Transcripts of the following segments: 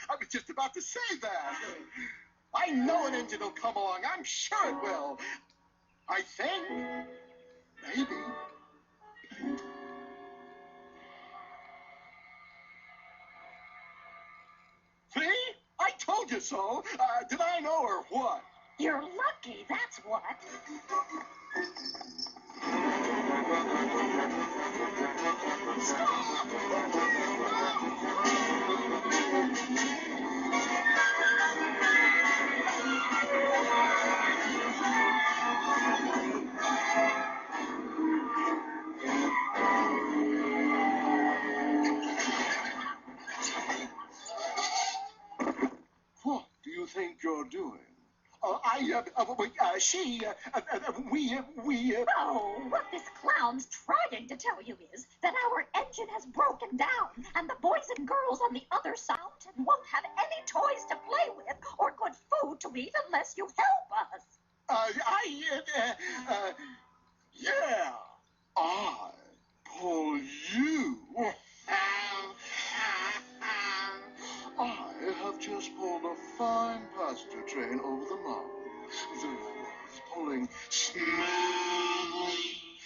I was just about to say that. I know an engine will come along. I'm sure it will. I think. Maybe. See? I told you so. Did I know or what? You're lucky, that's what. Stop! What do you think you're doing? Oh, what this clown's trying to tell you is that our engine has broken down, and the boys and girls on the other side won't have any toys to play with or good food to eat unless you help us. Yeah, I pull you. I have just pulled a fine passenger train over the mountain. There I was, pulling smoothly,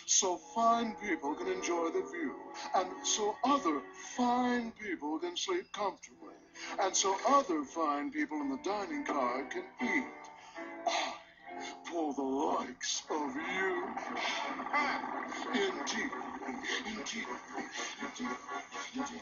so fine people can enjoy the view, and so other fine people can sleep comfortably, and so other fine people in the dining car can eat. I pull the likes of you. Indeed, indeed, indeed, indeed.